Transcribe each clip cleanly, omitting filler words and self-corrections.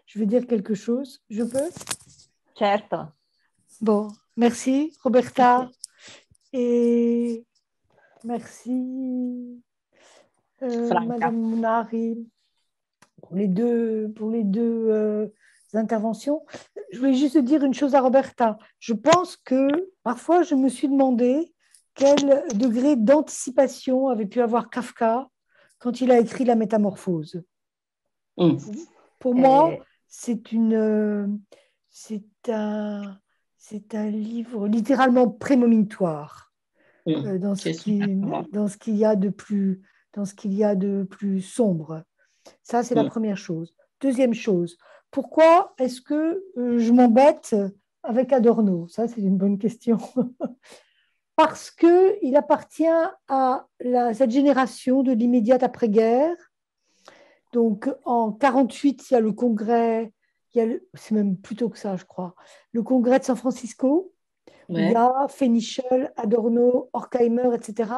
je veux dire quelque chose. Je peux? Certo. Bon, merci Roberta et merci Madame Mounari pour les deux interventions. Je voulais juste dire une chose à Roberta. Je pense que parfois je me suis demandé quel degré d'anticipation avait pu avoir Kafka quand il a écrit La Métamorphose. Pour moi, c'est un livre littéralement prémonitoire dans ce qu'il y a de plus sombre. Ça, c'est la première chose. Deuxième chose, pourquoi est-ce que je m'embête avec Adorno? Ça, c'est une bonne question. Parce qu'il appartient à cette génération de l'immédiate après-guerre. Donc, en 1948, il y a le congrès, c'est même plutôt que ça, je crois, le congrès de San Francisco. Ouais. Il y a Fenichel, Adorno, Horkheimer, etc.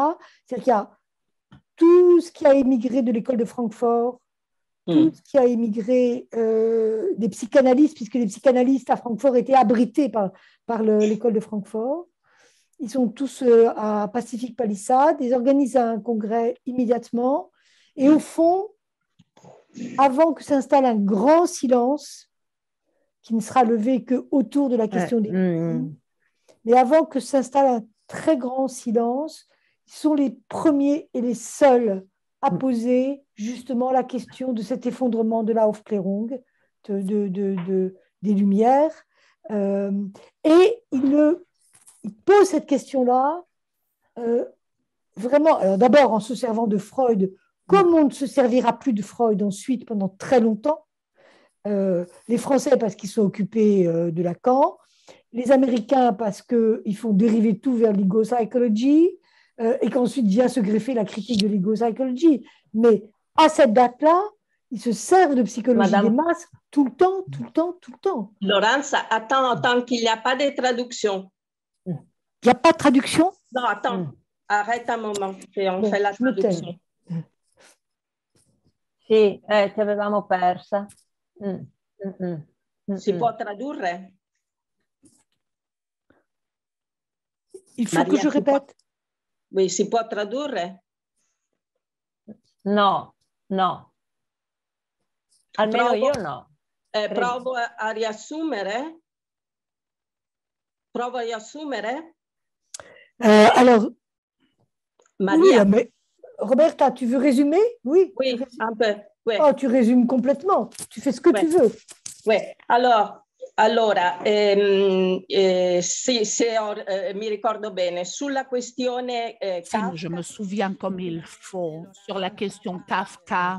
C'est-à-dire qu'il y a tout ce qui a émigré de l'école de Francfort, tout ce qui a émigré des psychanalystes, puisque les psychanalystes à Francfort étaient abrités par l'école de Francfort. Ils sont tous à Pacific Palisades. Ils organisent un congrès immédiatement. Et au fond, avant que s'installe un grand silence, qui ne sera levé qu'autour de la question des victimes, mais avant que s'installe un très grand silence, ils sont les premiers et les seuls à poser justement la question de cet effondrement de la Aufklärung, des Lumières. Et ils posent cette question-là vraiment, alors d'abord en se servant de Freud, comme on ne se servira plus de Freud ensuite pendant très longtemps. Les Français parce qu'ils sont occupés de Lacan, les Américains parce qu'ils font dériver tout vers l'ego psychology, et qu'ensuite vient se greffer la critique de l'ego psychology. Mais à cette date-là, ils se servent de psychologie des masses tout le temps. Laurence, attends qu'il n'y a pas de traduction. Il n'y a pas de traduction? Non, attends, arrête un moment, on fait la traduction. Sì, ti avevamo persa. Si può tradurre? Il faut que je répète. Oui, si può tradurre? No. Almeno io no. Provo a riassumere. Alors, Maria. Oui, mais Roberta, tu veux résumer? Oui, un peu. Oui. Oh, tu résumes complètement. Tu fais ce que tu veux. Oui, allora, se mi ricordo bene, sulla questione Kafka, je me souviens comme il faut, sur la question Kafka,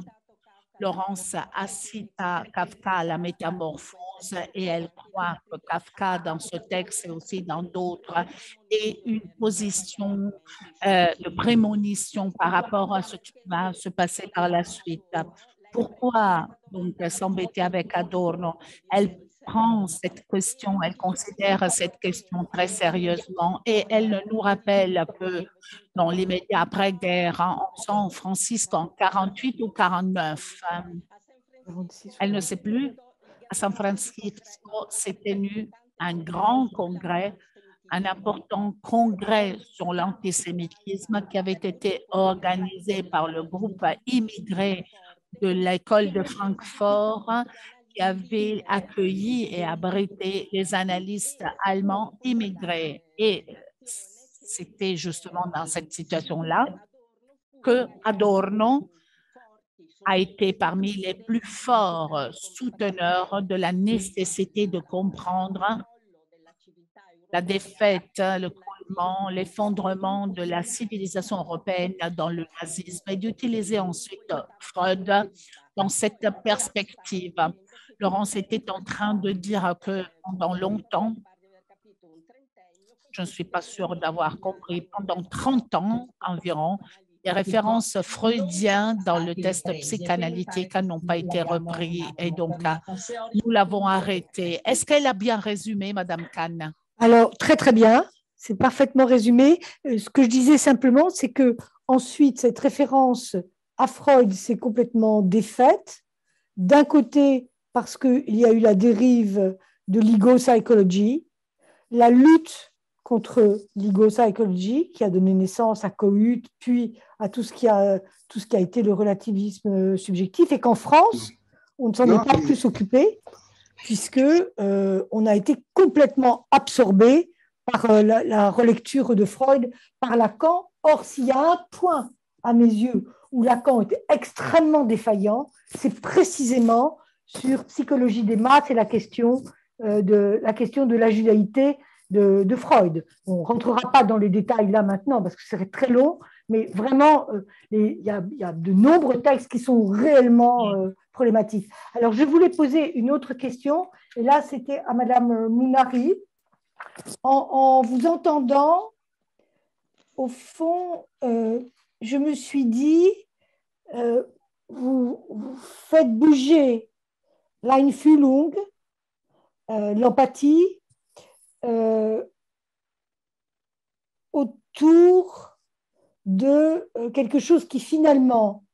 Laurence a cité Kafka à la métamorphose et elle croit que Kafka, dans ce texte et aussi dans d'autres, est une position de prémonition par rapport à ce qui va se passer par la suite. Pourquoi donc s'embêter avec Adorno? Elle prend cette question, elle considère cette question très sérieusement et elle nous rappelle que dans l'immédiat après-guerre, en San Francisco en 48 ou 49, elle ne sait plus, à San Francisco s'est tenu un grand congrès, un important congrès sur l'antisémitisme qui avait été organisé par le groupe immigré de l'école de Francfort qui avait accueilli et abrité les analystes allemands immigrés. Et c'était justement dans cette situation-là que Adorno a été parmi les plus forts souteneurs de la nécessité de comprendre la défaite, le coulement, l'effondrement de la civilisation européenne dans le nazisme et d'utiliser ensuite Freud dans cette perspective. Laurence était en train de dire que pendant longtemps, je ne suis pas sûre d'avoir compris, pendant 30 ans environ, les références freudiennes dans le test psychanalytique n'ont pas été reprises et donc nous l'avons arrêté. Est-ce qu'elle a bien résumé, Madame Kahn? Alors, très, très bien. C'est parfaitement résumé. Ce que je disais simplement, c'est que ensuite, cette référence à Freud s'est complètement défaite. D'un côté, parce qu'il y a eu la dérive de l'ego-psychology, la lutte contre l'ego-psychology qui a donné naissance à Cohut, puis à tout ce qui a été le relativisme subjectif, et qu'en France, on ne s'en est pas plus occupé, puisque on a été complètement absorbé par la relecture de Freud par Lacan. Or, s'il y a un point, à mes yeux, où Lacan était extrêmement défaillant, c'est précisément sur psychologie des maths et la question de la judaïté de Freud. On ne rentrera pas dans les détails là maintenant parce que ce serait très long, mais vraiment, il y a de nombreux textes qui sont réellement problématiques. Alors, je voulais poser une autre question, et là, c'était à Madame Mounari. En vous entendant, au fond, je me suis dit, vous faites bouger l'Einfühlung, l'empathie, autour de quelque chose qui finalement,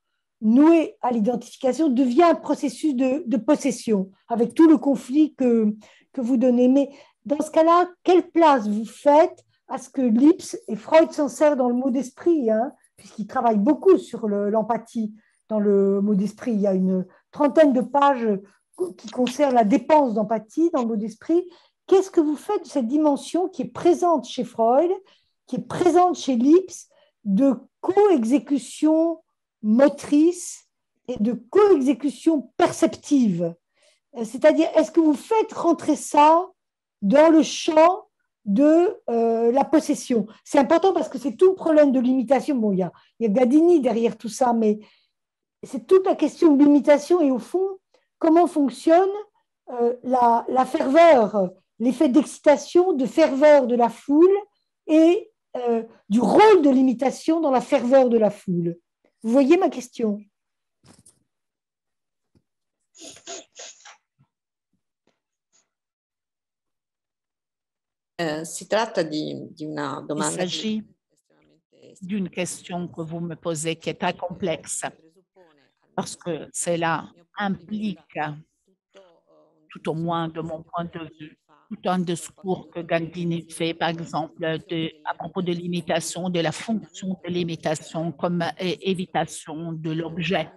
noué à l'identification, devient un processus de possession, avec tout le conflit que vous donnez. Mais dans ce cas-là, quelle place vous faites à ce que Lipps, et Freud s'en sert dans le mot d'esprit, puisqu'il travaille beaucoup sur l'empathie dans le mot d'esprit. Il y a une 30aine de pages qui concernent la dépense d'empathie dans le mot d'esprit. Qu'est-ce que vous faites de cette dimension qui est présente chez Freud, qui est présente chez Lipps, de co-exécution motrice et de co-exécution perceptive? C'est-à-dire, est-ce que vous faites rentrer ça dans le champ de la possession? C'est important parce que c'est tout le problème de l'imitation. Bon, il y a Gadini derrière tout ça, mais c'est toute la question de l'imitation et au fond, comment fonctionne la ferveur, l'effet d'excitation, de ferveur de la foule et du rôle de l'imitation dans la ferveur de la foule. Vous voyez ma question? Il s'agit d'une question que vous me posez qui est très complexe parce que cela implique, tout au moins de mon point de vue, tout un discours que Gandini fait, par exemple, à propos de l'imitation, de la fonction de l'imitation comme évitation de l'objet.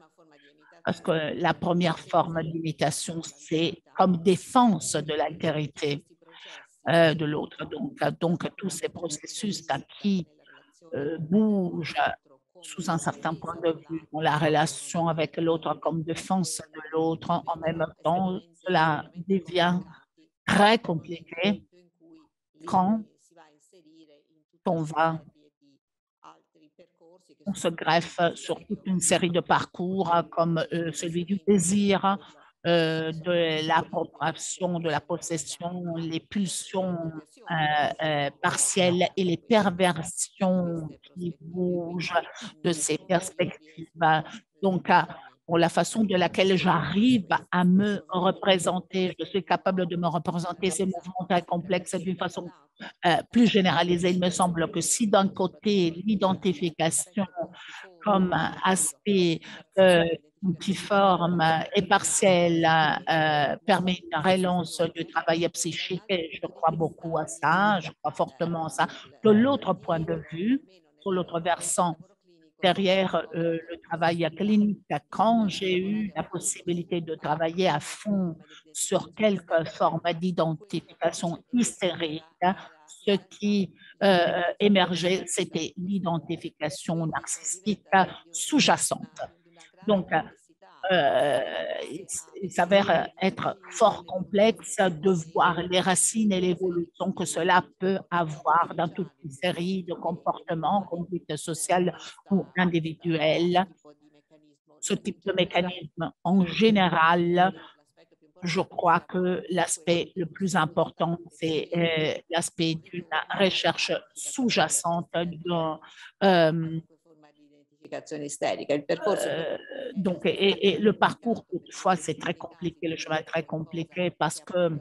Parce que la première forme d'imitation, c'est comme défense de l'altérité de l'autre. Donc, tous ces processus qui bougent sous un certain point de vue, dans la relation avec l'autre comme défense de l'autre, en même temps, cela devient très compliqué quand on se greffe sur toute une série de parcours comme celui du désir, de l'appropriation, de la possession, les pulsions partielles et les perversions qui bougent de ces perspectives. Donc, pour la façon de laquelle j'arrive à me représenter, je suis capable de me représenter ces mouvements très complexes d'une façon plus généralisée. Il me semble que si d'un côté, l'identification comme aspect multiforme et partiel permet une relance du travail psychique, et je crois beaucoup à ça, je crois fortement à ça. De l'autre point de vue, sur l'autre versant, derrière le travail clinique, quand j'ai eu la possibilité de travailler à fond sur quelques formes d'identification hystérique, ce qui émergeait, c'était l'identification narcissique sous-jacente. Donc, il s'avère être fort complexe de voir les racines et l'évolution que cela peut avoir dans toute une série de comportements, conduites sociales ou individuelles. Ce type de mécanisme, en général, je crois que l'aspect le plus important, c'est l'aspect d'une recherche sous-jacente donc, et le parcours, toutefois, c'est très compliqué, le chemin est très compliqué parce que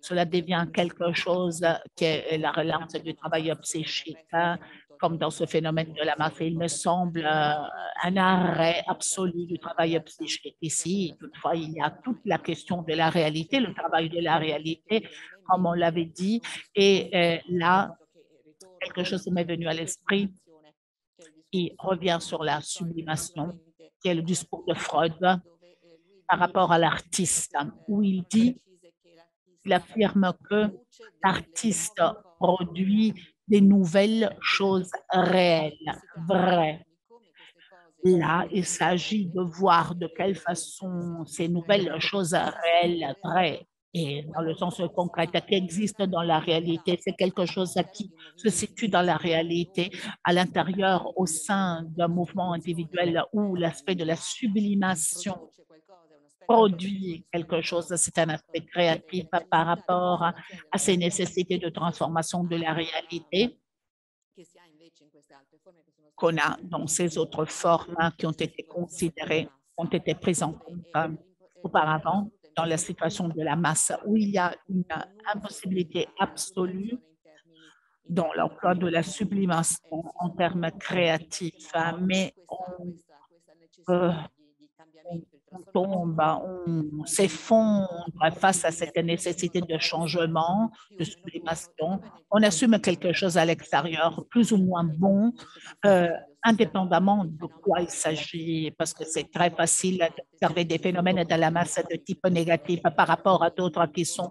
cela devient quelque chose qui est la relance du travail psychique comme dans ce phénomène de la masse. Il me semble un arrêt absolu du travail psychique. Ici, toutefois, il y a toute la question de la réalité, le travail de la réalité, comme on l'avait dit. Et là, quelque chose m'est venu à l'esprit qui revient sur la sublimation, qui est le discours de Freud par rapport à l'artiste, où il affirme que l'artiste produit des nouvelles choses réelles, vraies. Là, il s'agit de voir de quelle façon ces nouvelles choses réelles, vraies, et dans le sens concret, qui existent dans la réalité, c'est quelque chose qui se situe dans la réalité, à l'intérieur, au sein d'un mouvement individuel où l'aspect de la sublimation produit quelque chose, c'est un aspect créatif par rapport à ces nécessités de transformation de la réalité qu'on a dans ces autres formes qui ont été considérées, ont été prises en compte auparavant dans la situation de la masse, où il y a une impossibilité absolue dans l'emploi de la sublimation en termes créatifs, mais on tombe, on s'effondre face à cette nécessité de changement, de sublimation. On assume quelque chose à l'extérieur, plus ou moins bon, indépendamment de quoi il s'agit, parce que c'est très facile d'observer des phénomènes de la masse de type négatif par rapport à d'autres qui sont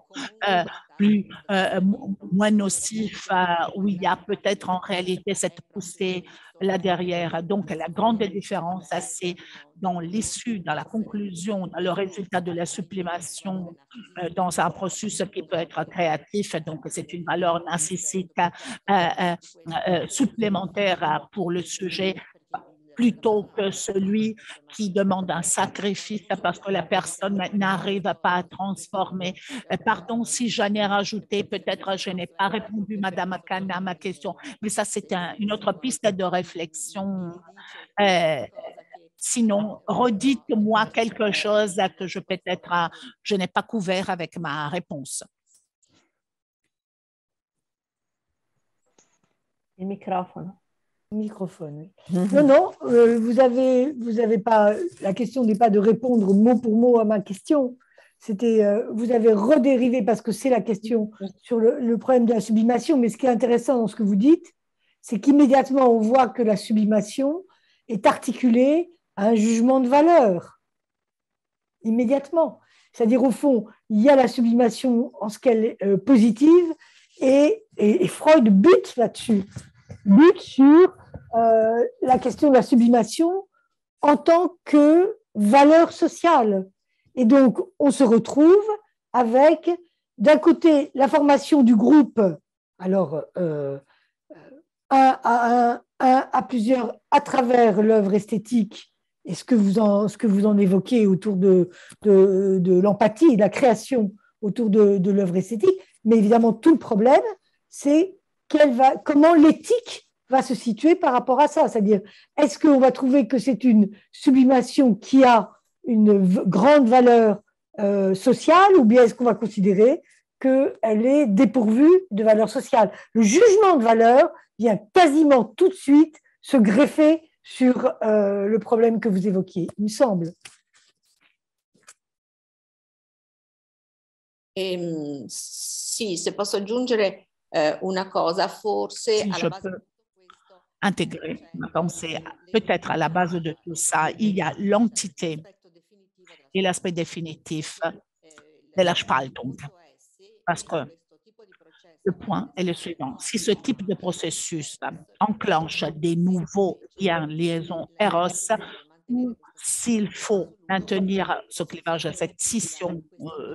moins nocifs, où il y a peut-être en réalité cette poussée là derrière. Donc, la grande différence, c'est dans l'issue, dans la conclusion, dans le résultat de la sublimation, dans un processus qui peut être créatif. Donc, c'est une valeur narcissique supplémentaire pour le sujet, plutôt que celui qui demande un sacrifice parce que la personne n'arrive pas à transformer. Pardon si j'en ai rajouté, peut-être je n'ai pas répondu, Madame Akana, à ma question, mais ça, c'est une autre piste de réflexion. Sinon, redites-moi quelque chose que je n'ai pas couvert avec ma réponse. Il microfono. Microphone, oui. Non, vous avez pas, la question n'est pas de répondre mot pour mot à ma question. C'était, vous avez redérivé parce que c'est la question sur le problème de la sublimation. Mais ce qui est intéressant dans ce que vous dites, c'est qu'immédiatement on voit que la sublimation est articulée à un jugement de valeur. Immédiatement. C'est-à-dire au fond, il y a la sublimation en ce qu'elle est positive et Freud bute là-dessus. Bute sur la question de la sublimation en tant que valeur sociale. Et donc, on se retrouve avec, d'un côté, la formation du groupe, alors à plusieurs, à travers l'œuvre esthétique et ce que vous en évoquez autour de l'empathie, de la création autour de l'œuvre esthétique. Mais évidemment, tout le problème, c'est comment l'éthique va se situer par rapport à ça. C'est-à-dire, est-ce qu'on va trouver que c'est une sublimation qui a une grande valeur sociale, ou bien est-ce qu'on va considérer qu'elle est dépourvue de valeur sociale? Le jugement de valeur vient quasiment tout de suite se greffer sur le problème que vous évoquiez, il me semble. Sì, se posso aggiungere una cosa, forse si je peux intégrer ma pensée, peut-être à la base de tout ça, il y a l'entité et l'aspect définitif de la Spaltung. Parce que le point est le suivant. Si ce type de processus enclenche des nouveaux liens, liaisons Eros, ou s'il faut maintenir ce clivage, cette scission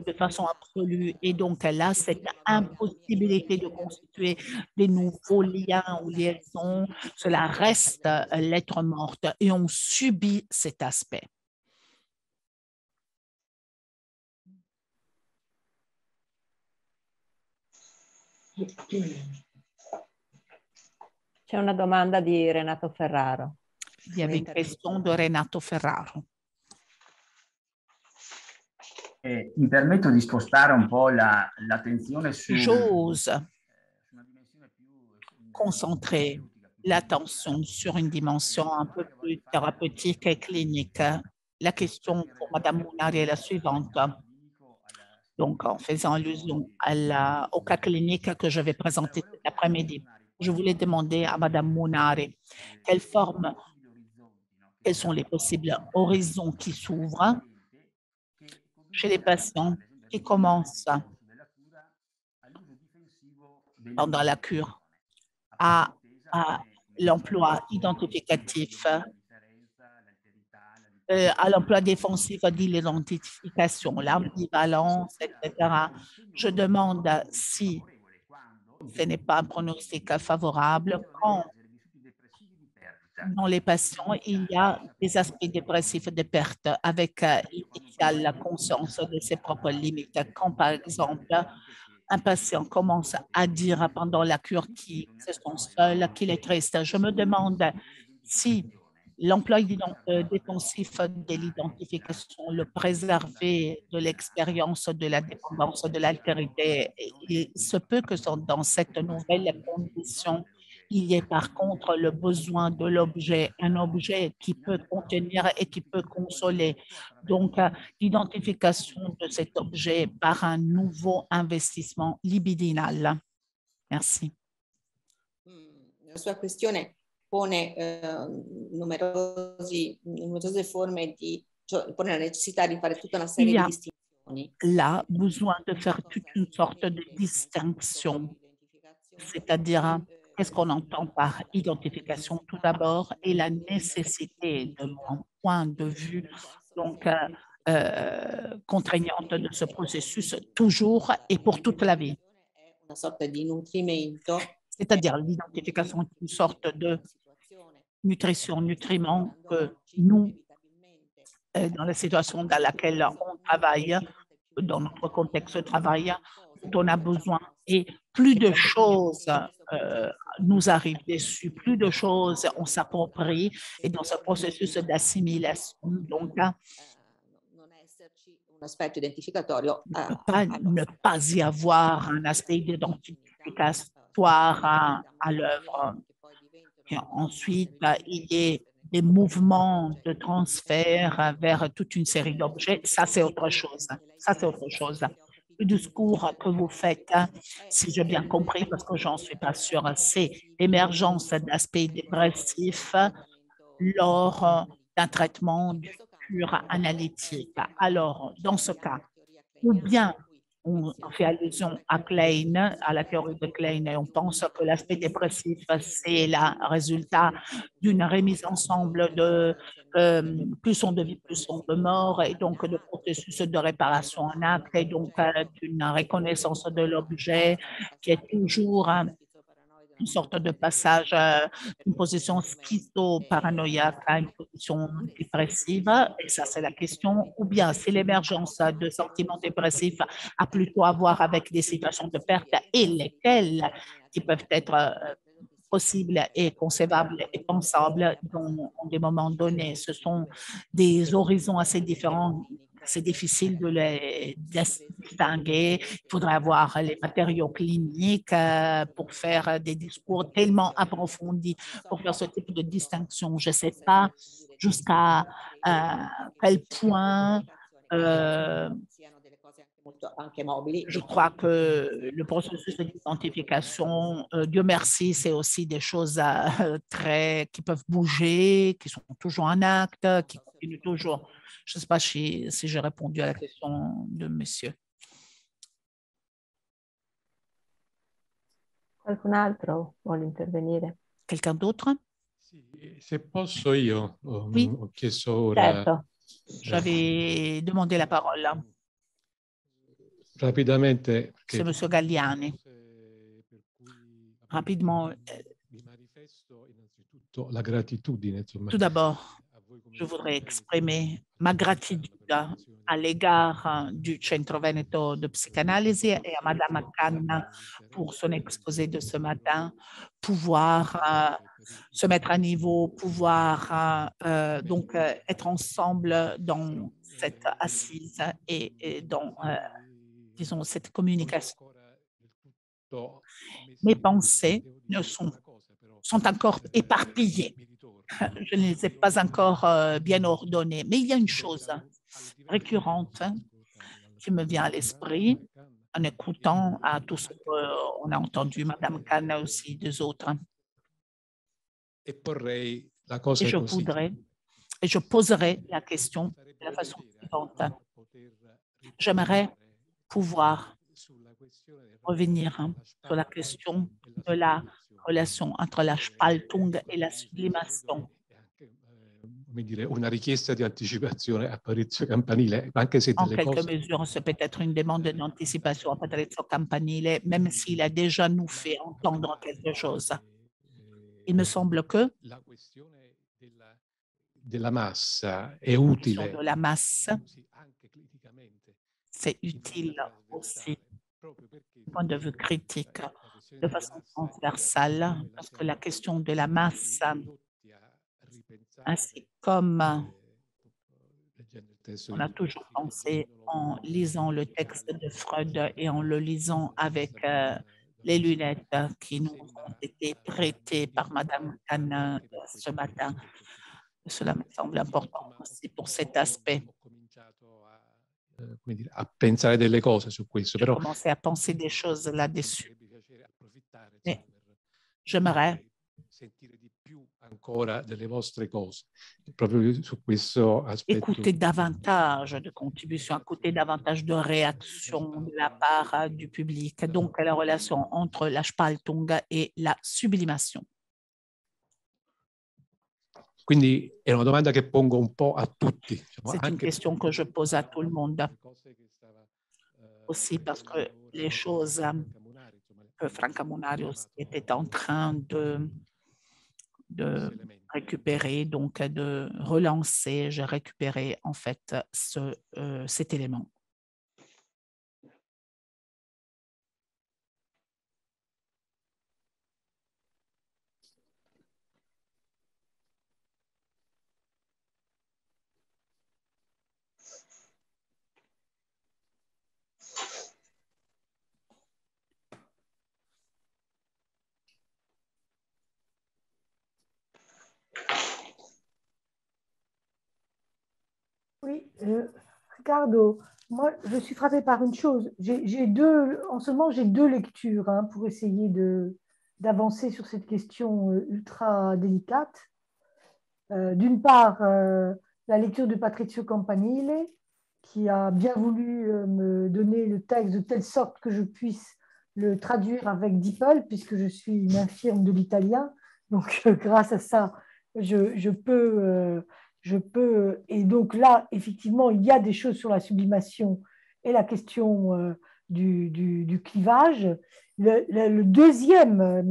de façon absolue, et donc là, cette impossibilité de constituer des nouveaux liens ou liaisons, cela reste lettre morte et on subit cet aspect. C'è una domanda di Renato Ferraro. Il y avait une question de Renato Ferraro. Mi permetto di spostare un po' l'attenzione su J'ose concentrer l'attention sur une dimension un peu plus thérapeutique et clinique. La question pour Mme Mounari est la suivante. Donc, en faisant allusion au cas clinique que je vais présenter cet après-midi, je voulais demander à Mme Mounari quelles sont les possibles horizons qui s'ouvrent chez les patients qui commencent pendant la cure à l'emploi identificatif, à l'emploi défensif de l'identification, l'ambivalence, etc. Je demande si ce n'est pas un pronostic favorable quand dans les patients, il y a des aspects dépressifs de perte avec la conscience de ses propres limites. Quand, par exemple, un patient commence à dire pendant la cure qu'il se sent seul, qu'il est triste, je me demande si l'emploi défensif de l'identification, le préserver de l'expérience de la dépendance, de l'altérité, il se peut que dans cette nouvelle condition, il y ait par contre le besoin de l'objet, un objet qui peut contenir et qui peut consoler. Donc, l'identification de cet objet par un nouveau investissement libidinal. Merci. La sua questione pone numerose forme pone la necessità di fare tutta una serie di distinzioni. Là, besoin de faire toute une sorte de distinction, c'est-à-dire qu'est-ce qu'on entend par identification tout d'abord et la nécessité de mon point de vue, donc contraignante de ce processus toujours et pour toute la vie. Una sorta di nutrimento. C'est-à-dire l'identification est une sorte de nutrition, nutriment que nous, dans la situation dans laquelle on travaille, dans notre contexte de travail, dont on a besoin. Et plus de choses nous arrivent dessus, plus de choses on s'approprie et dans ce processus d'assimilation. Donc, ne pas y avoir un aspect identificatoire à l'œuvre. Ensuite, il y a des mouvements de transfert vers toute une série d'objets. Ça, c'est autre chose. Ça, c'est autre chose. Le discours que vous faites, si j'ai bien compris, parce que j'en suis pas sûre, c'est l'émergence d'aspects dépressifs lors d'un traitement de cure analytique. Alors, dans ce cas, ou bien on fait allusion à Klein, à la théorie de Klein, et on pense que l'aspect dépressif, c'est le résultat d'une remise ensemble de plus on de vie, plus on de mort, et donc de processus de réparation en acte, et donc d'une reconnaissance de l'objet qui est toujours une sorte de passage d'une position schizo-paranoïaque à une position dépressive, et ça c'est la question, ou bien c'est l'émergence de sentiments dépressifs à plutôt avoir avec des situations de perte et lesquelles qui peuvent être possibles et concevables et pensables dans des moments donnés. Ce sont des horizons assez différents. C'est difficile de les distinguer. Il faudrait avoir les matériaux cliniques pour faire des discours tellement approfondis, pour faire ce type de distinction. Je ne sais pas jusqu'à quel point je crois que le processus d'identification, Dieu merci, c'est aussi des choses qui peuvent bouger, qui sont toujours en acte, qui continuent toujours. Je ne sais pas si j'ai répondu à la question de monsieur. Qualcun altro vuole intervenire? Quelqu'un d'autre? Se posso io, Oui. ho chiesto ora. Certo. J'avais demandé la parole. Rapidamente. C'est monsieur Galliani. Rapidement. Tout d'abord, je voudrais exprimer ma gratitude à l'égard du Centro Veneto de psychanalyse et à Madame Canna pour son exposé de ce matin, pouvoir se mettre à niveau, pouvoir donc être ensemble dans cette assise et dans, disons, cette communication. Mes pensées ne sont sont encore éparpillés. Je ne les ai pas encore bien ordonnés. Mais il y a une chose récurrente qui me vient à l'esprit en écoutant à tout ce qu'on a entendu, Mme Khan aussi, des autres. Et je poserai la question de la façon suivante. J'aimerais pouvoir revenir sur la question de la relation entre la Spaltung et la sublimation. Una richiesta di anticipazione a Patrizio Campanile, anche se en quelque mesure, c'est peut-être une demande d'anticipation à Patrizio Campanile, même s'il a déjà nous fait entendre quelque chose. Il me semble que la questione della massa è utile. De la masse, c'est utile aussi du point de vue critique, de façon transversale, parce que la question de la masse, ainsi comme on a toujours pensé en lisant le texte de Freud et en le lisant avec les lunettes qui nous ont été prêtées par Mme Khan ce matin. Cela me semble important aussi pour cet aspect. A pensare delle cose su questo, però commencer à penser des choses là-dessus. Mais j'aimerais ancora delle vostre cose proprio su questo aspetto. Écouter davantage de contributions, écouter davantage de réactions de la part du public, donc la relation entre la Spaltung et la sublimation. Quindi è una domanda che pongo un po' a tutti. C'est une question que je pose à tout le monde. Aussi parce que les choses que Franca Munarius était en train de récupérer, donc de relancer, j'ai récupéré en fait cet élément. Oui, Ricardo, moi, je suis frappée par une chose. En ce moment, j'ai deux lectures pour essayer d'avancer sur cette question ultra délicate. D'une part, la lecture de Patrizio Campanile, qui a bien voulu me donner le texte de telle sorte que je puisse le traduire avec DeepL, puisque je suis une infirme de l'italien. Donc, grâce à ça, je peux... et donc là, effectivement, il y a des choses sur la sublimation et la question du clivage. Ma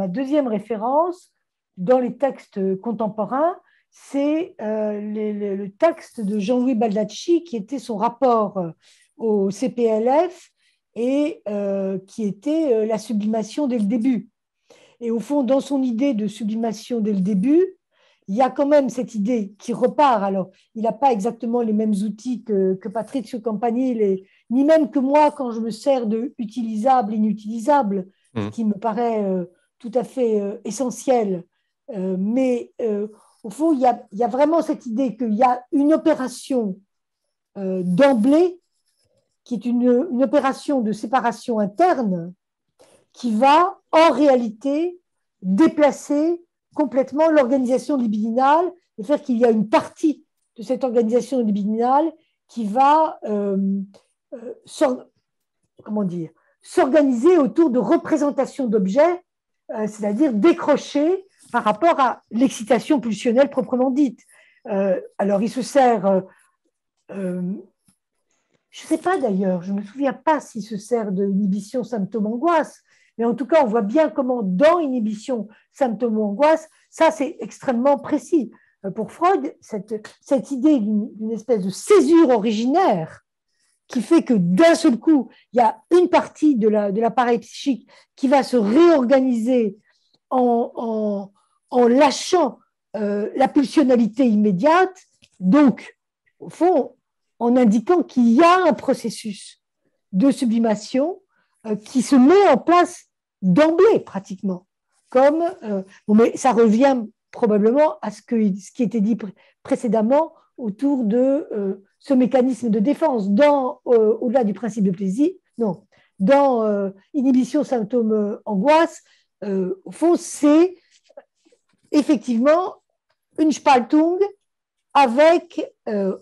deuxième référence dans les textes contemporains, c'est le texte de Jean-Louis Baldacci, qui était son rapport au CPLF et qui était la sublimation dès le début. Et au fond, dans son idée de sublimation dès le début, il y a quand même cette idée qui repart. Alors, il n'a pas exactement les mêmes outils que Patrizio Campanile, ni même que moi quand je me sers de utilisable, inutilisable, ce qui me paraît tout à fait essentiel. Mais au fond, il y a vraiment cette idée qu'il y a une opération d'emblée qui est une opération de séparation interne qui va en réalité déplacer complètement l'organisation libidinale et faire qu'il y a une partie de cette organisation libidinale qui va s'organiser autour de représentations d'objets, c'est-à-dire décrocher par rapport à l'excitation pulsionnelle proprement dite. Alors, il se sert, je ne sais pas d'ailleurs, je ne me souviens pas s'il se sert de inhibition symptôme-angoisse, mais en tout cas, on voit bien comment dans inhibition symptôme-angoisse, ça c'est extrêmement précis. Pour Freud, cette idée d'une espèce de césure originaire qui fait que d'un seul coup, il y a une partie de l'appareil psychique qui va se réorganiser en lâchant la pulsionalité immédiate, donc, au fond, en indiquant qu'il y a un processus de sublimation qui se met en place d'emblée, pratiquement, comme, bon, mais ça revient probablement à ce qui était dit précédemment autour de ce mécanisme de défense. Au-delà du principe de plaisir, non, dans inhibition, symptômes, angoisse, au fond, c'est effectivement une Spaltung avec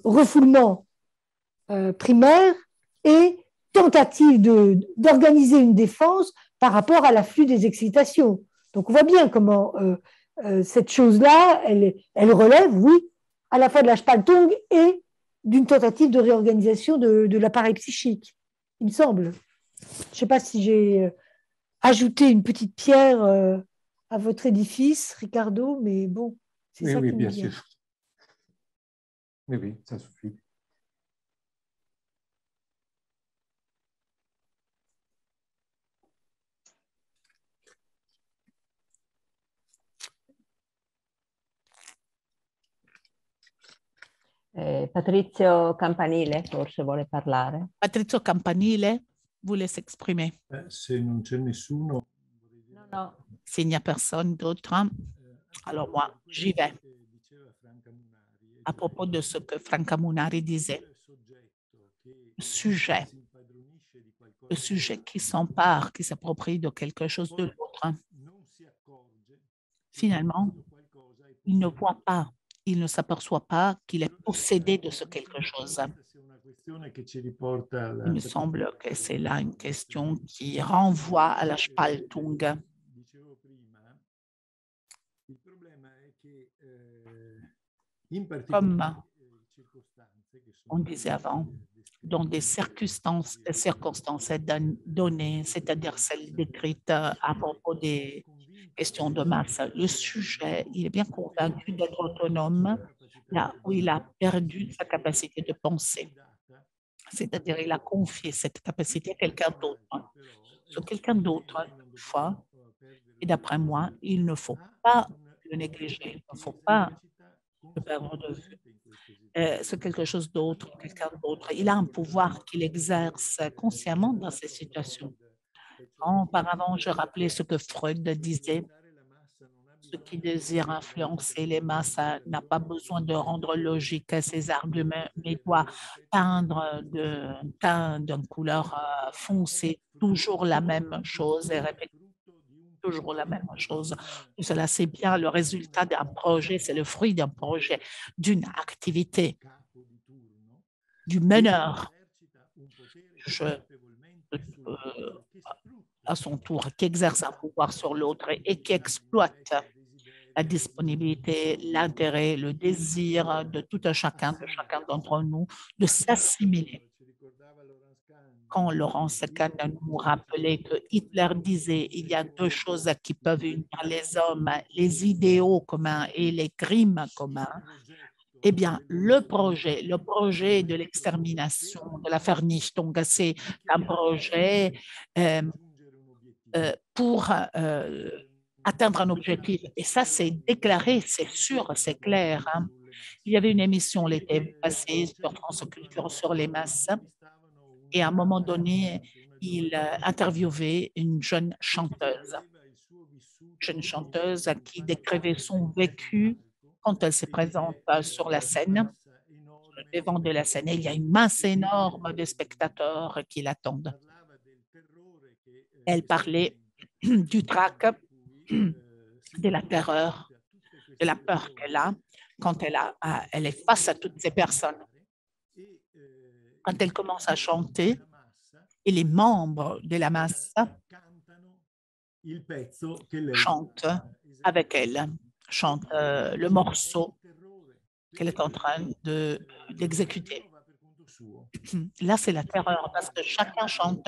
refoulement primaire et tentative d'organiser une défense par rapport à l'afflux des excitations. Donc on voit bien comment cette chose-là, elle relève, oui, à la fois de la Spaltung et d'une tentative de réorganisation de l'appareil psychique, il me semble. Je ne sais pas si j'ai ajouté une petite pierre à votre édifice, Ricardo, mais bon, c'est ça qui me vient. Sûr. Oui, ça suffit. Patrizio Campanile forse vuole parlare. Patrizio Campanile voulait s'exprimer. Se non c'è nessuno. No. S'il n'y a personne d'autre, alors moi, j'y vais. À propos de ce que Franca Munari disait, le sujet qui s'empare, qui s'approprie de quelque chose de l'autre, finalement, il ne voit pas, il ne s'aperçoit pas qu'il est possédé de ce quelque chose. Il me semble que c'est là une question qui renvoie à la Spaltung. Comme on disait avant, dans des circonstances données, c'est-à-dire celles décrites à propos des questions de masse, le sujet, il est bien convaincu d'être autonome là où il a perdu sa capacité de penser. C'est-à-dire il a confié cette capacité à quelqu'un d'autre. Sur quelqu'un d'autre, une fois, et d'après moi, il ne faut pas le négliger, il ne faut pas le perdre de vue. C'est quelque chose d'autre, quelqu'un d'autre. Il a un pouvoir qu'il exerce consciemment dans ces situations. Auparavant, je rappelais ce que Freud disait. Ce qui désire influencer les masses n'a pas besoin de rendre logique ses arguments, mais doit peindre d'un teint, d'une couleur foncée, toujours la même chose et répéter toujours la même chose. Et cela, c'est bien le résultat d'un projet, c'est le fruit d'un projet, d'une activité, du meneur, à son tour, qui exerce un pouvoir sur l'autre et qui exploite la disponibilité, l'intérêt, le désir de tout un chacun, de chacun d'entre nous, de s'assimiler. Quand Laurence Kahn nous rappelait que Hitler disait il y a deux choses qui peuvent unir les hommes, les idéaux communs et les crimes communs, eh bien, le projet de l'extermination, de la Vernichtung, c'est un projet pour atteindre un objectif. Et ça, c'est déclaré, c'est sûr, c'est clair. Hein. Il y avait une émission l'été passé sur France Culture sur les masses. Et à un moment donné, il interviewait une jeune chanteuse qui décrivait son vécu quand elle se présente sur la scène. Sur le devant de la scène, il y a une masse énorme de spectateurs qui l'attendent. Elle parlait du trac, de la terreur, de la peur qu'elle a quand elle est face à toutes ces personnes. Quand elle commence à chanter, et les membres de la masse chantent avec elle, chantent le morceau qu'elle est en train d'exécuter. Là, c'est la terreur parce que chacun chante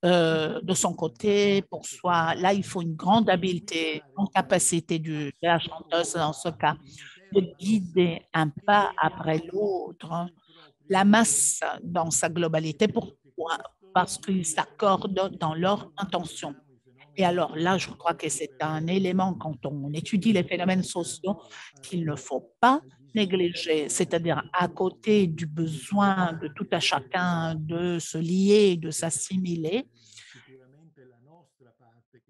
de son côté pour soi. Là, il faut une grande habileté, une capacité de la chanteuse dans ce cas, de guider un pas après l'autre la masse dans sa globalité. Pourquoi? Parce qu'ils s'accordent dans leur intention. Et alors là, je crois que c'est un élément quand on étudie les phénomènes sociaux qu'il ne faut pas négliger, c'est-à-dire à côté du besoin de tout à chacun de se lier, de s'assimiler,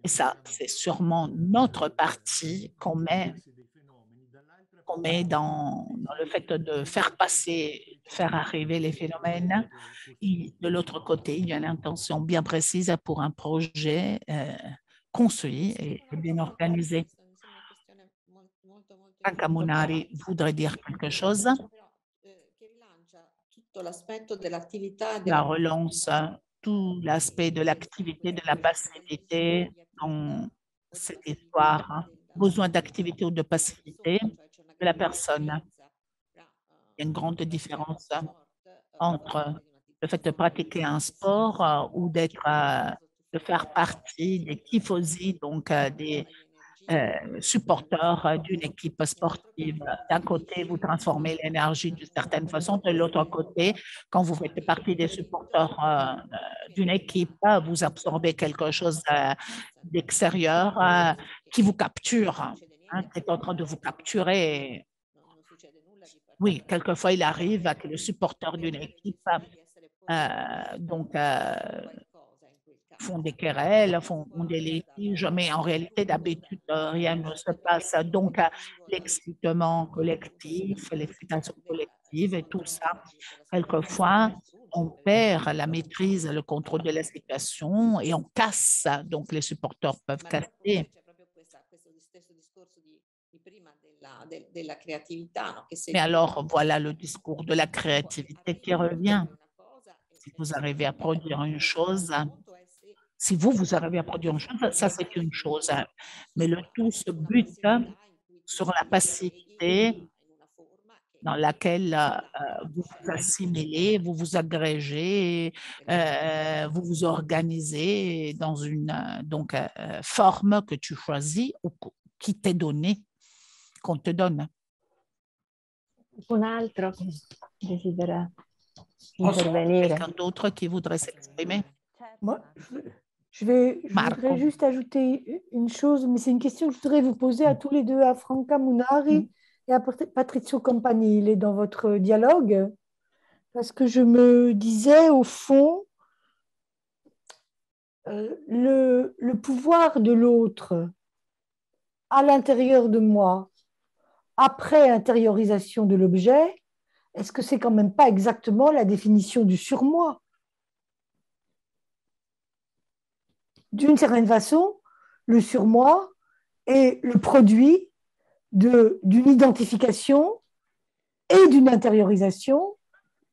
Et ça, c'est sûrement notre partie qu'on met dans le fait de faire passer, faire arriver les phénomènes. Et de l'autre côté, il y a une intention bien précise pour un projet construit et bien organisé. Franca Munari voudrait dire quelque chose. La relance, tout l'aspect de l'activité, de la passivité dans cette histoire, besoin d'activité ou de passivité de la personne. Il y a une grande différence entre le fait de pratiquer un sport ou de faire partie des tifosi, donc des supporters d'une équipe sportive. D'un côté, vous transformez l'énergie d'une certaine façon. De l'autre côté, quand vous faites partie des supporters d'une équipe, vous absorbez quelque chose d'extérieur qui vous capture, qui est en train de vous capturer. Oui, quelquefois, il arrive que le supporter d'une équipe font des querelles, font des litiges, mais en réalité, d'habitude, rien ne se passe. Donc, l'excitement collectif, l'excitation collective et tout ça, quelquefois, on perd la maîtrise, le contrôle de la situation et on casse. Donc, les supporters peuvent casser. Mais alors, voilà le discours de la créativité qui revient. Si vous arrivez à produire une chose, si vous arrivez à produire une chose, ça c'est une chose. Mais le tout se bute sur la passivité dans laquelle vous vous assimilez, vous vous agrégez, vous vous organisez dans une forme que tu choisis ou qui t'est donnée, qu'on te donne. Un altro desidera intervenire. Quelqu'un d'autre qui voudrait s'exprimer? Moi, je voudrais juste ajouter une chose, mais c'est une question que je voudrais vous poser à tous les deux, à Franca Munari et à Patrizio Campanile dans votre dialogue, parce que je me disais au fond, le pouvoir de l'autre à l'intérieur de moi, après intériorisation de l'objet, est-ce que c'est quand même pas exactement la définition du surmoi? D'une certaine façon, le surmoi est le produit d'une identification et d'une intériorisation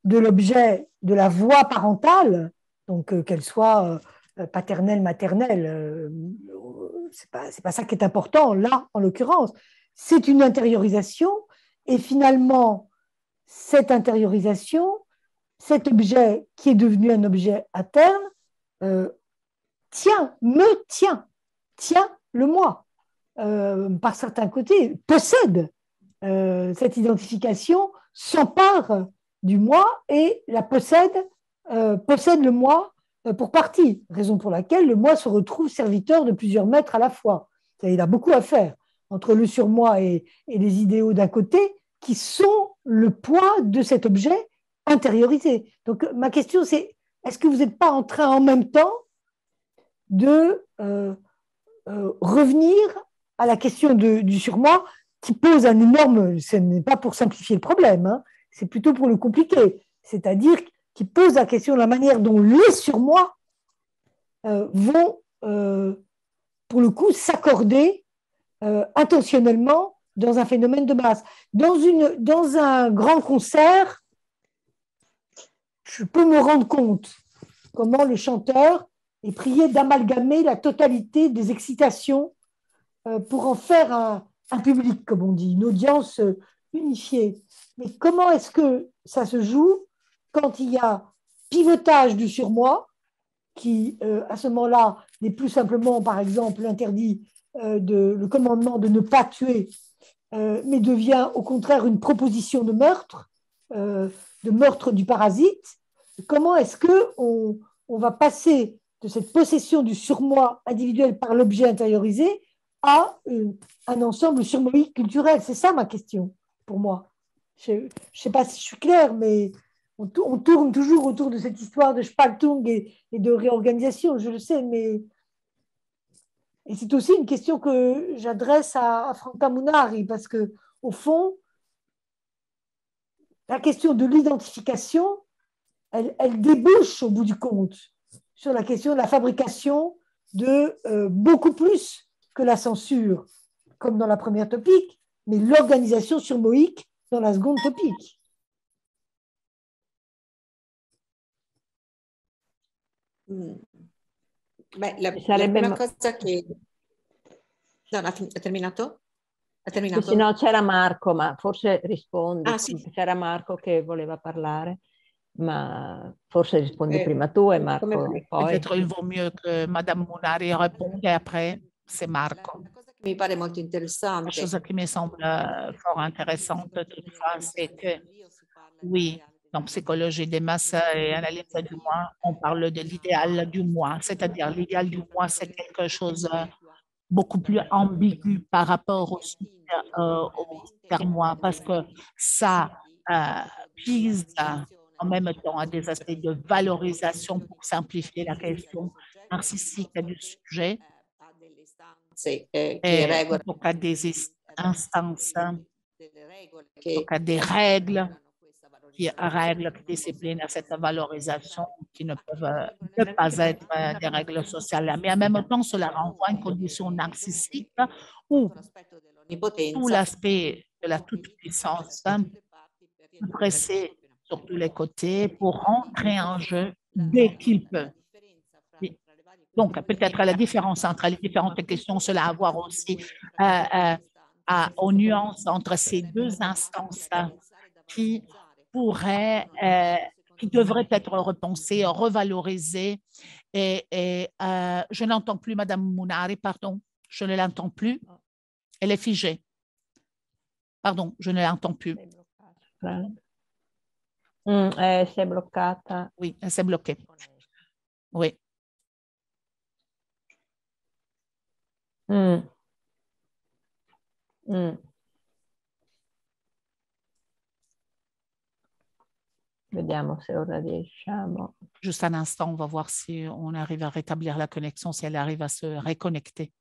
de l'objet de la voix parentale, donc qu'elle soit paternelle, maternelle, c'est pas ça qui est important là, en l'occurrence. C'est une intériorisation et finalement, cette intériorisation, cet objet qui est devenu un objet interne, tient le moi, par certains côtés, possède cette identification, s'empare du moi et la possède le moi pour partie, raison pour laquelle le moi se retrouve serviteur de plusieurs maîtres à la fois. Il a beaucoup à faire entre le surmoi et les idéaux d'un côté qui sont le poids de cet objet intériorisé. Donc ma question c'est, est-ce que vous n'êtes pas en train en même temps de revenir à la question du surmoi qui pose un énorme, ce n'est pas pour simplifier le problème, hein, c'est plutôt pour le compliquer, c'est-à-dire qui pose la question de la manière dont les surmois vont, pour le coup, s'accorder intentionnellement dans un phénomène de masse. Dans un grand concert, je peux me rendre compte comment le chanteur est prié d'amalgamer la totalité des excitations pour en faire un public, comme on dit, une audience unifiée. Mais comment est-ce que ça se joue quand il y a pivotage du surmoi, qui à ce moment-là n'est plus simplement, par exemple, l'interdit, le commandement de ne pas tuer, mais devient au contraire une proposition de meurtre du parasite. Comment est-ce qu'on va passer de cette possession du surmoi individuel par l'objet intériorisé à un ensemble surmoïque culturel? C'est ça ma question, pour moi. Je ne sais pas si je suis claire, mais on tourne toujours autour de cette histoire de Spaltung et de réorganisation, je le sais, mais Et c'est aussi une question que j'adresse à Franca Munari, parce que, au fond, la question de l'identification, elle débouche au bout du compte sur la question de la fabrication de beaucoup plus que la censure, comme dans la première topique, mais l'organisation sur Moïc dans la seconde topique. Beh, la prima cosa che... No, ha terminato? Ha terminato? Sì, no, c'era Marco, ma forse rispondi. Ah, sì. C'era Marco che voleva parlare, ma forse rispondi prima tu e Marco poi. Peut-être il vaut mieux que Madame Munari réponde et après, c'est Marco. La cosa che mi pare molto interessante. La chose qui me semble fort intéressante toutefois, c'est que, oui, dans psychologie des masses et analyse du moi, on parle de l'idéal du moi, c'est-à-dire l'idéal du moi, c'est quelque chose beaucoup plus ambigu par rapport au super moi, parce que ça vise en même temps à des aspects de valorisation pour simplifier la question narcissique du sujet. Et donc à des instances, donc à des règles qui disciplinent à cette valorisation qui ne peuvent ne pas être des règles sociales. Mais en même temps, cela renvoie à une condition narcissique où tout l'aspect de la toute-puissance est pressé sur tous les côtés pour rentrer en jeu dès qu'il peut. Donc, peut-être la différence entre les différentes questions, cela a à voir aussi aux nuances entre ces deux instances qui devraient être repensées, revalorisées. Et je n'entends plus Madame Munari, pardon, je ne l'entends plus. Elle est figée. Pardon, je ne l'entends plus. C'est bloccata. Oui, elle s'est bloquée. Oui. Vediamo se ora riusciamo. Juste un instant, on va voir si on arrive à rétablir la connexion, si elle arrive à se reconnecter.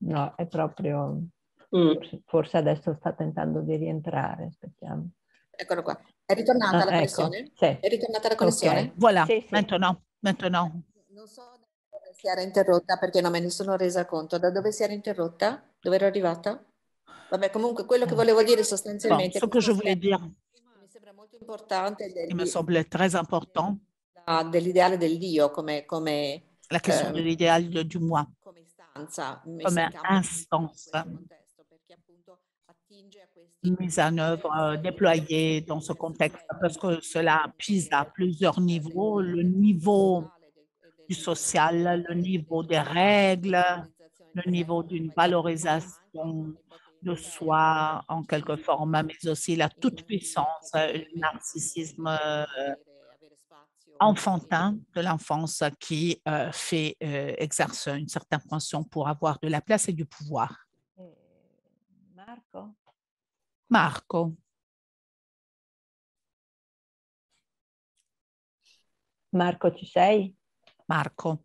No, è proprio... Forse adesso sta tentando di rientrare, aspettiamo. Eccolo qua. È ritornata la connessione? Ecco, sì. È ritornata la connessione? Okay. Voilà, sì, sì. maintenant. Non so da dove si era interrotta perché non me ne sono resa conto. Da dove si era interrotta? Dove ero arrivata? Vabbè, comunque quello che volevo dire sostanzialmente... Bon, ce que je voulais dire, mi sembra molto importante il me semble très important, dell'ideale del Dio come la question de l'idéal du moi, come istanza, comme instance mise en œuvre, déployée dans ce contexte, parce que cela pise à plusieurs niveaux, le niveau du social, le niveau des règles, le niveau d'une valorisation de soi en quelque forme, mais aussi la toute-puissance, le narcissisme enfantin de l'enfance qui exerce une certaine fonction pour avoir de la place et du pouvoir. Marco. Marco, ci sei? Marco.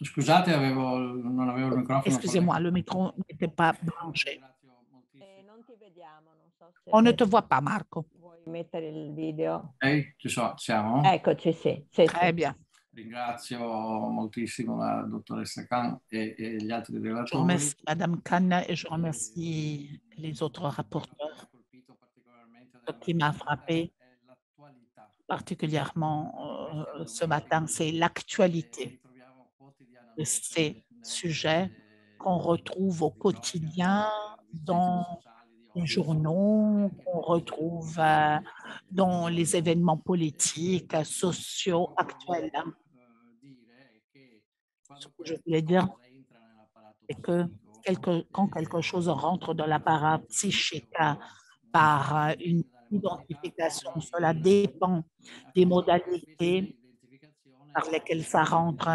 Scusate, non avevo il microfono. Excusez-moi, le micro n'était pas branché. Non ti vediamo, non so se... On ne te voit pas, Marco. Vuoi mettere il video? Ci siamo? Eccoci, sì. Très bien. Ringrazio moltissimo la dottoressa Khan e gli altri relatori. Je remercie Madame Khan et je remercie les autres rapporteurs. Ce qui m'a frappé particulièrement ce matin, c'est l'actualité de ces sujets qu'on retrouve au quotidien dans les journaux, qu'on retrouve dans les événements politiques, sociaux actuels. Ce que je voulais dire, c'est que quand quelque chose rentre dans l'appareil psychique par une identification, cela dépend des modalités par lesquelles ça rentre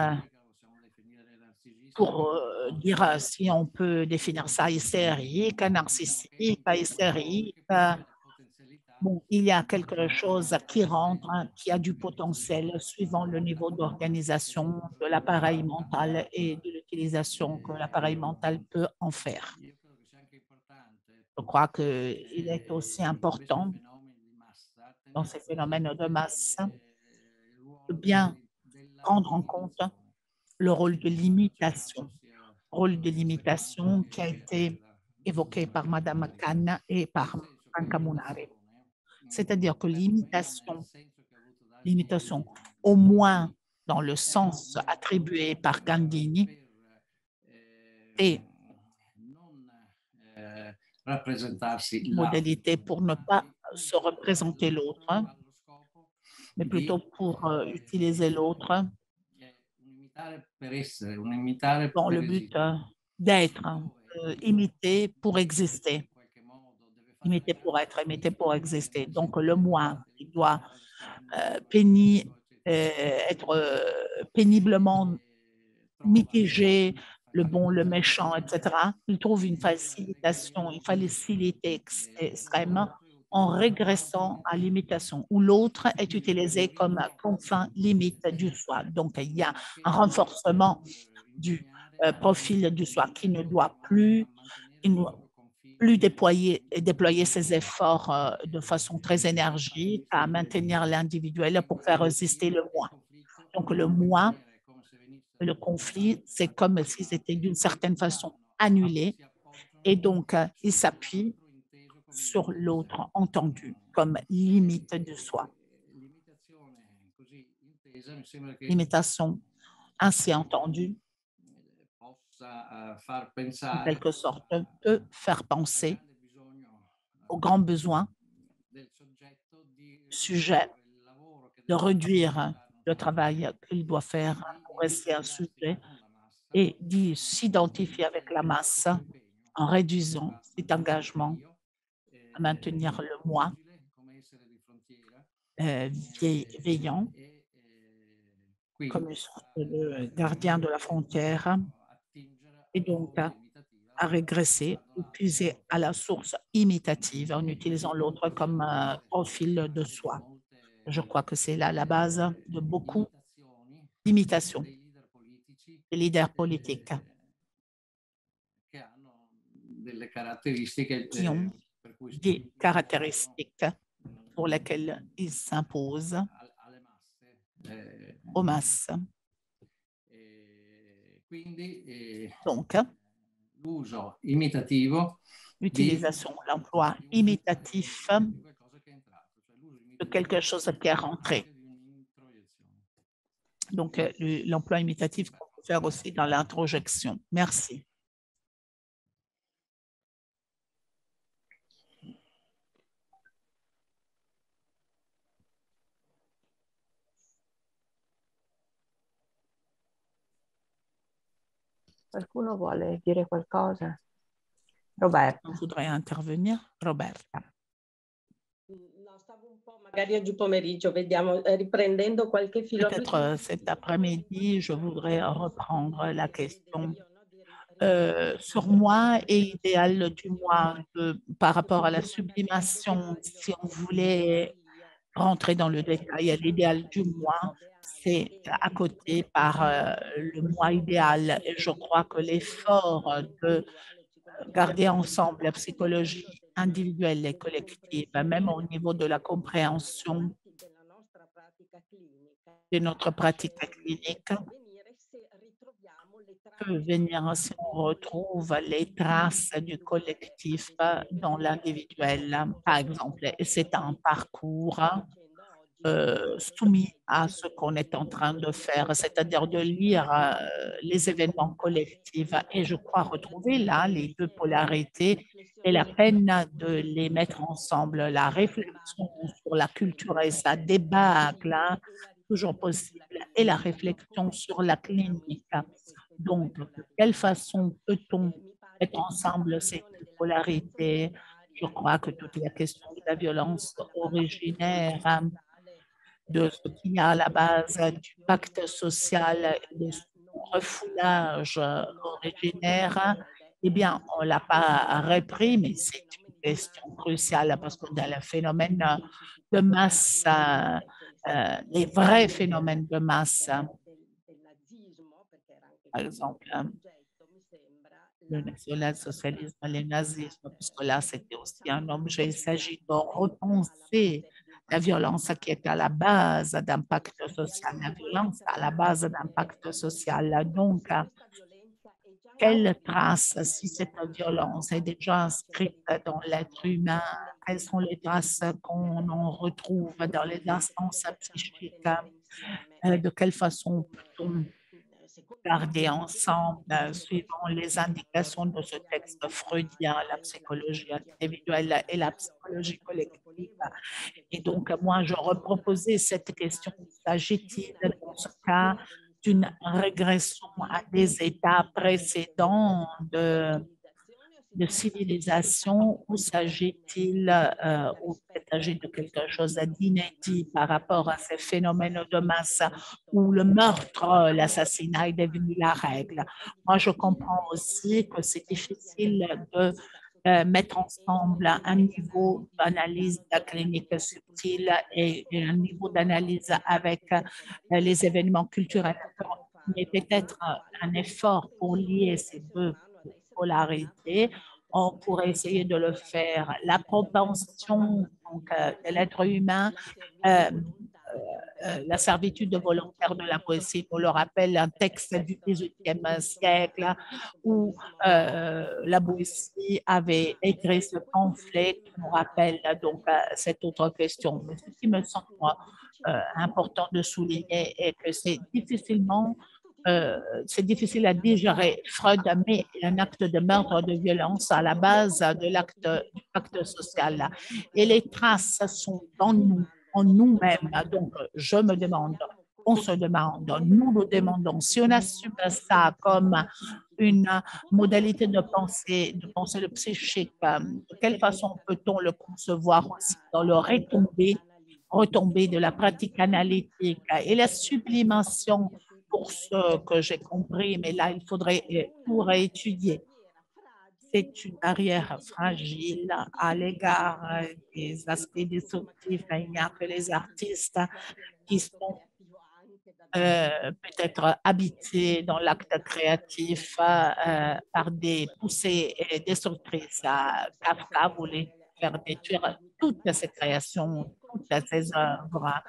pour dire si on peut définir ça hystérique, narcissique, hystérique. Bon, il y a quelque chose qui rentre, qui a du potentiel suivant le niveau d'organisation de l'appareil mental et de l'utilisation que l'appareil mental peut en faire. Je crois qu'il est aussi important dans ces phénomènes de masse de bien prendre en compte le rôle de limitation qui a été évoqué par Mme Khan et par Franca Munari. C'est-à-dire que limitation, au moins dans le sens attribué par Gandini, et modalité pour ne pas se représenter l'autre, mais plutôt pour utiliser l'autre dans le but d'être imité pour exister. Imité pour être, imité pour exister. Donc, le moi, il doit être péniblement mitigé, le bon, le méchant, etc. Il trouve une facilitation, une facilité extrême en régressant à l'imitation, où l'autre est utilisé comme confin limite du soi. Donc, il y a un renforcement du profil du soi qui ne doit plus déployer ses efforts de façon très énergique à maintenir l'individuel pour faire résister le moi. Donc, le moi, le conflit, c'est comme si c'était d'une certaine façon annulé et donc il s'appuie sur l'autre entendu comme limite de soi. Limitation ainsi entendue, en quelque sorte, peut faire penser aux grands besoins du sujet de réduire le travail qu'il doit faire pour rester un sujet et d'y s'identifier avec la masse en réduisant cet engagement à maintenir le moi veillant comme le gardien de la frontière et donc à régresser ou puiser à la source imitative en utilisant l'autre comme profil de soi. Je crois que c'est là la base de beaucoup d'imitations des leaders politiques qui ont des caractéristiques pour lesquelles ils s'imposent aux masses. Donc, l'utilisation, l'emploi imitatif de quelque chose qui est rentré. Donc, l'emploi imitatif qu'on peut faire aussi dans l'introjection. Merci. Qualcuno vuole dire qualcosa? Roberta. On voudrait intervenir. Roberta. Peut-être cet après-midi, je voudrais reprendre la question sur moi et idéal du moi par rapport à la sublimation. Si on voulait rentrer dans le détail, l'idéal du moi, c'est à côté par le moi idéal. Et je crois que l'effort de garder ensemble la psychologie individuelle et collective, même au niveau de la compréhension de notre pratique clinique, peut venir si on retrouve les traces du collectif dans l'individuel, par exemple. Et c'est un parcours soumis à ce qu'on est en train de faire, c'est-à-dire de lire les événements collectifs. Et je crois retrouver là les deux polarités et la peine de les mettre ensemble. La réflexion sur la culture et sa débâcle, toujours possible, et la réflexion sur la clinique. Donc, de quelle façon peut-on mettre ensemble ces deux polarités? Je crois que toute la question de la violence originaire, de ce qu'il y a à la base du pacte social, de refoulage originaire, eh bien, on ne l'a pas repris, mais c'est une question cruciale parce que dans le phénomène de masse, les vrais phénomènes de masse, par exemple, le national-socialisme, le nazisme, puisque là, c'était aussi un objet. Il s'agit de repenser la violence qui est à la base d'un pacte social, la violence à la base d'un pacte social. Donc, quelle trace, si cette violence est déjà inscrite dans l'être humain, quelles sont les traces qu'on en retrouve dans les instances psychiques, de quelle façon peut-on garder ensemble, suivant les indications de ce texte freudien, la psychologie individuelle et la psychologie collective. Et donc, moi, je reproposais cette question, s'agit-il dans ce cas d'une régression à des états précédents de civilisation ou s'agit-il de quelque chose d'inédit par rapport à ces phénomènes de masse où le meurtre, l'assassinat est devenu la règle? Moi, je comprends aussi que c'est difficile de mettre ensemble un niveau d'analyse clinique subtile et un niveau d'analyse avec les événements culturels. Mais peut-être un effort pour lier ces deux polarités, on pourrait essayer de le faire. La propension donc, de l'être humain, la servitude volontaire de la poésie, on le rappelle, un texte du XVIIIe siècle où la poésie avait écrit ce pamphlet qui nous rappelle donc cette autre question. Mais ce qui me semble important de souligner est que c'est difficile à digérer. Freud met un acte de meurtre, de violence à la base de du pacte social. Et les traces sont dans nous, en nous-mêmes. Donc, je me demande, on se demande, nous nous demandons, si on assume ça comme une modalité de penser le psychique, de quelle façon peut-on le concevoir aussi dans le retombée de la pratique analytique et la sublimation pour ce que j'ai compris, mais là, il faudrait tout réétudier. C'est une barrière fragile à l'égard des aspects destructifs. Il n'y a que les artistes qui sont peut-être habités dans l'acte créatif par des poussées destructrices. Kafka voulait faire détruire toutes ces créations, toutes ces œuvres.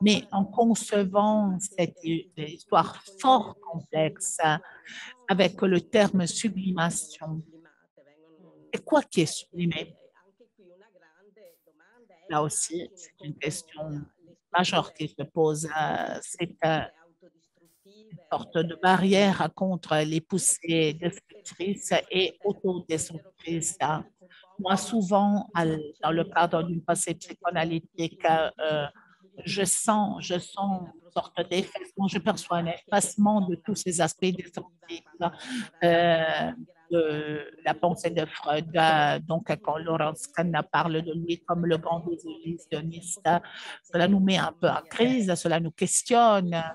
Mais en concevant cette histoire fort complexe avec le terme sublimation, et quoi qui est sublimé? Là aussi, c'est une question majeure qui se pose. C'est une sorte de barrière contre les poussées destructrices et autodestructrices. Moi, souvent, dans le cadre d'une pensée psychanalytique, je sens une sorte d'effacement, je perçois un effacement de tous ces aspects destructifs de la pensée de Freud. Donc, quand Lawrence Kahn parle de lui comme le grand désillusionniste, cela nous met un peu en crise, cela nous questionne, à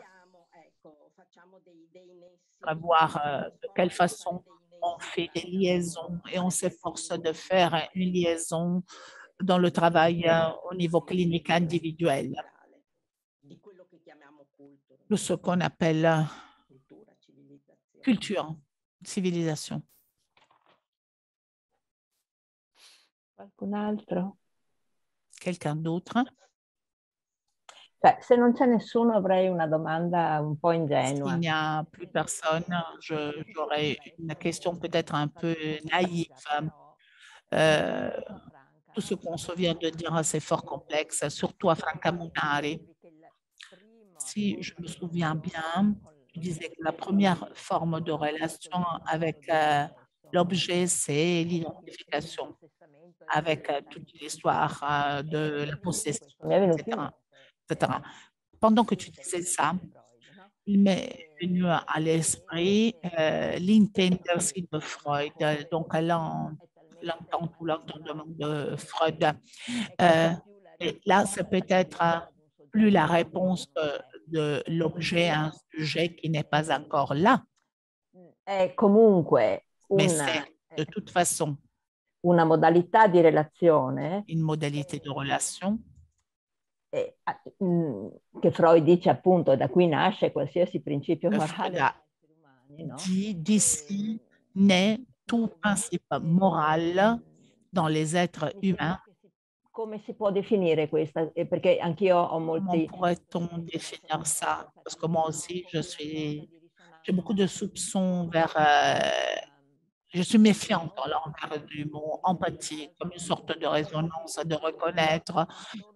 voir de quelle façon on fait des liaisons et on s'efforce de faire une liaison dans le travail au niveau clinique individuel de ce qu'on appelle culture, civilisation. Qualcun altro? Quelqu'un d'autre? Se non c'è nessuno avrei una domanda un po' ingenua. S'il n'y a plus personne, j'aurais une question peut-être un peu naïve. Tout ce qu'on se vient de dire, c'est fort complexe, surtout à Franca Munari. Si je me souviens bien, tu disais que la première forme de relation avec l'objet, c'est l'identification, avec toute l'histoire de la possession, etc. Pendant que tu disais ça, il m'est venu à l'esprit l'intendency de Freud, donc l'entendement de Freud. Et là, c'est peut-être plus la réponse de l'objet à un sujet qui n'est pas encore là, è comunque Mais c'est de toute façon una modalità di relazione une modalité de relation che Freud dice appunto da cui nasce qualsiasi principio morale degli umani, no? D'ici naît tout principe moral dans les êtres humains. Come si può definire questa? Perché anch'io ho molti... Comment pourrait-on définir ça? Parce que moi aussi, j'ai beaucoup de soupçons vers... je suis méfiante envers du mot empathie, comme une sorte de résonance, de reconnaître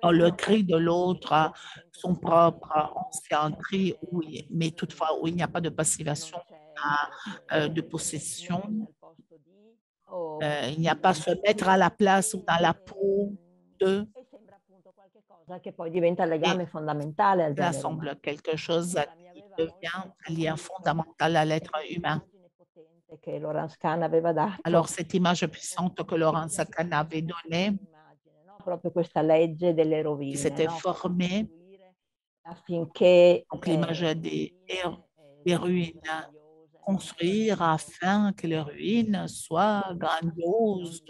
dans le cri de l'autre son propre ancien cri, oui, mais toutefois où il n'y a pas de passivation, de possession. Il n'y a pas se mettre à la place ou dans la peau de... che poi diventa legame fondamentale al genere semble quelque chose qui devient un lien fondamental à l'être humain. Che Laurence Kahn aveva dato. Alors, cette image puissante que Laurence Kahn avait donnée, proprio questa legge delle rovine, qui s'était formée, affinché donc l'image des ruines, construire afin que les ruines soient grandioses,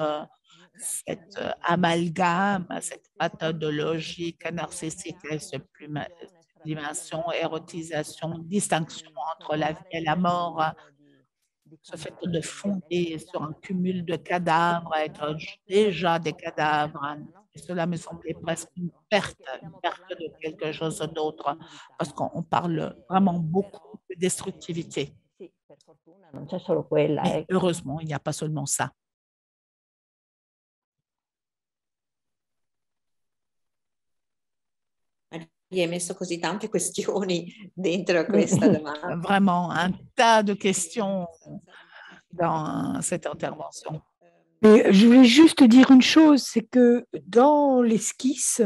cette amalgame, cette pathologique narcissique, cette dimension, érotisation, distinction entre la vie et la mort, ce fait de fonder sur un cumul de cadavres, être déjà des cadavres. Et cela me semblait presque une perte de quelque chose d'autre, parce qu'on parle vraiment beaucoup de destructivité. Mais heureusement, il n'y a pas seulement ça. Gli hai messo così tante questioni dentro questa domanda. Vraiment, un tas de questions dans cette intervention. Mais je voulais juste dire une chose, c'est que dans l'esquisse,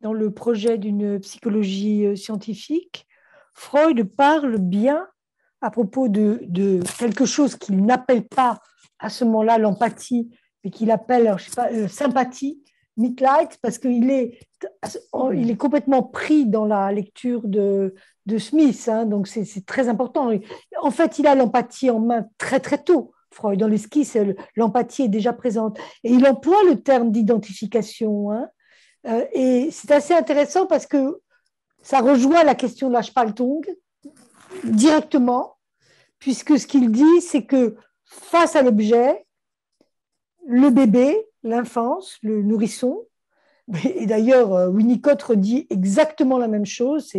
dans le projet d'une psychologie scientifique, Freud parle bien à propos de quelque chose qu'il n'appelle pas à ce moment-là l'empathie, mais qu'il appelle, alors, je sais pas, sympathie, Mitleid, parce qu'il est complètement pris dans la lecture de Smith, hein, donc c'est très important. En fait, il a l'empathie en main très très tôt. Freud, dans l'esquisse, l'empathie est déjà présente. Et il emploie le terme d'identification. Hein, et c'est assez intéressant parce que ça rejoint la question de la Spaltung directement, puisque ce qu'il dit, c'est que face à l'objet, le bébé, l'enfance, le nourrisson, et d'ailleurs, Winnicott redit exactement la même chose,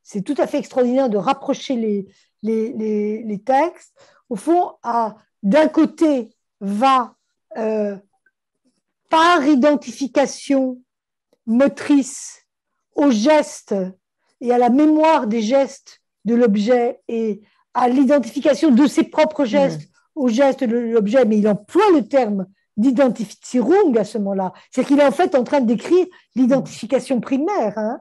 c'est tout à fait extraordinaire de rapprocher les textes. Au fond, d'un côté, va par identification motrice au geste et à la mémoire des gestes de l'objet et à l'identification de ses propres gestes au geste de l'objet, mais il emploie le terme d'Identifizierung à ce moment-là. C'est qu'il est en fait en train de décrire l'identification primaire. Hein.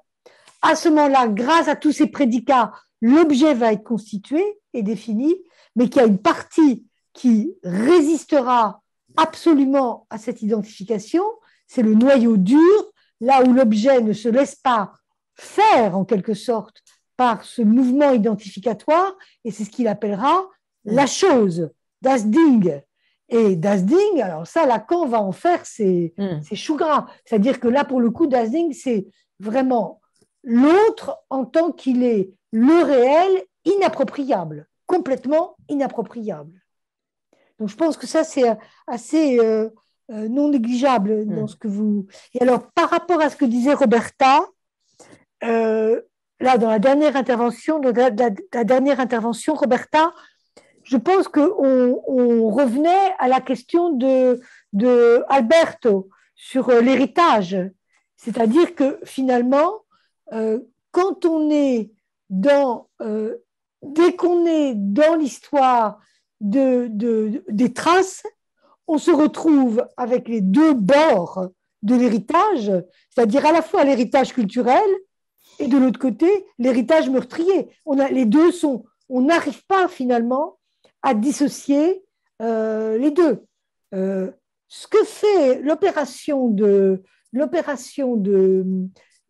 À ce moment-là, grâce à tous ces prédicats, l'objet va être constitué et défini, mais qu'il y a une partie qui résistera absolument à cette identification, c'est le noyau dur, là où l'objet ne se laisse pas faire en quelque sorte par ce mouvement identificatoire, et c'est ce qu'il appellera la chose, das Ding. Et das Ding, alors ça, Lacan va en faire ses choux gras. C'est-à-dire que là, pour le coup, das Ding, c'est vraiment l'autre en tant qu'il est le réel inappropriable, complètement inappropriable. Donc, je pense que ça, c'est assez non négligeable dans ce que vous... Et alors, par rapport à ce que disait Roberta, là, dans la dernière intervention, Roberta, je pense qu'on revenait à la question de Alberto sur l'héritage. C'est-à-dire que finalement, quand on est dès qu'on est dans l'histoire des traces, on se retrouve avec les deux bords de l'héritage, c'est-à-dire à la fois l'héritage culturel et de l'autre côté, l'héritage meurtrier. Les deux sont... On n'arrive pas finalement à dissocier les deux. Ce que fait l'opération de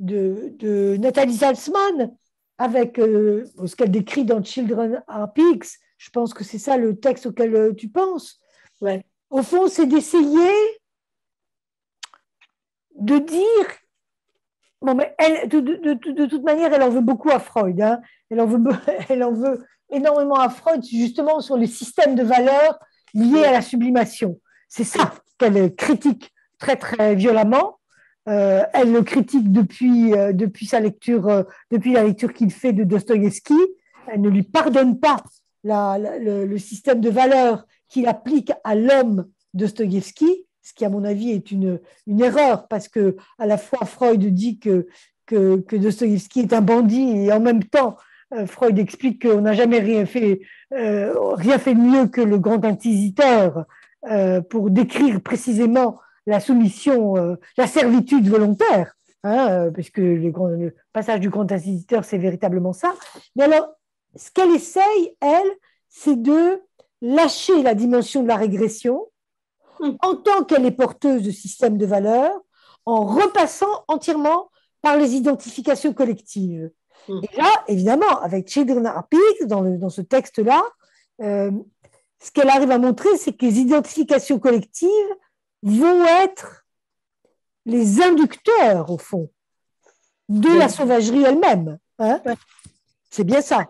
Nathalie Salzman avec ce qu'elle décrit dans Children Are Pigs, Je pense que c'est ça le texte auquel tu penses. Ouais. Au fond, c'est d'essayer de dire... Bon, mais elle, de toute manière, elle en veut beaucoup à Freud. Hein. Elle en veut énormément à Freud, justement, sur les systèmes de valeurs liés à la sublimation. C'est ça qu'elle critique très, très violemment. Elle le critique depuis sa lecture, depuis la lecture qu'il fait de Dostoïevski. Elle ne lui pardonne pas le système de valeurs qu'il applique à l'homme Dostoïevski, ce qui, à mon avis, est une erreur, parce que à la fois Freud dit que Dostoïevski est un bandit, et en même temps, Freud explique qu'on n'a jamais rien fait de mieux que le grand inquisiteur pour décrire précisément la soumission, la servitude volontaire, hein, parce que le passage du grand inquisiteur, c'est véritablement ça. Mais alors, ce qu'elle essaye, elle, c'est de lâcher la dimension de la régression en tant qu'elle est porteuse de systèmes de valeurs, en repassant entièrement par les identifications collectives. Et là, évidemment, avec Children Are Pigs, dans ce texte-là, ce qu'elle arrive à montrer, c'est que les identifications collectives vont être les inducteurs, au fond, de la sauvagerie elle-même. Hein. C'est bien ça.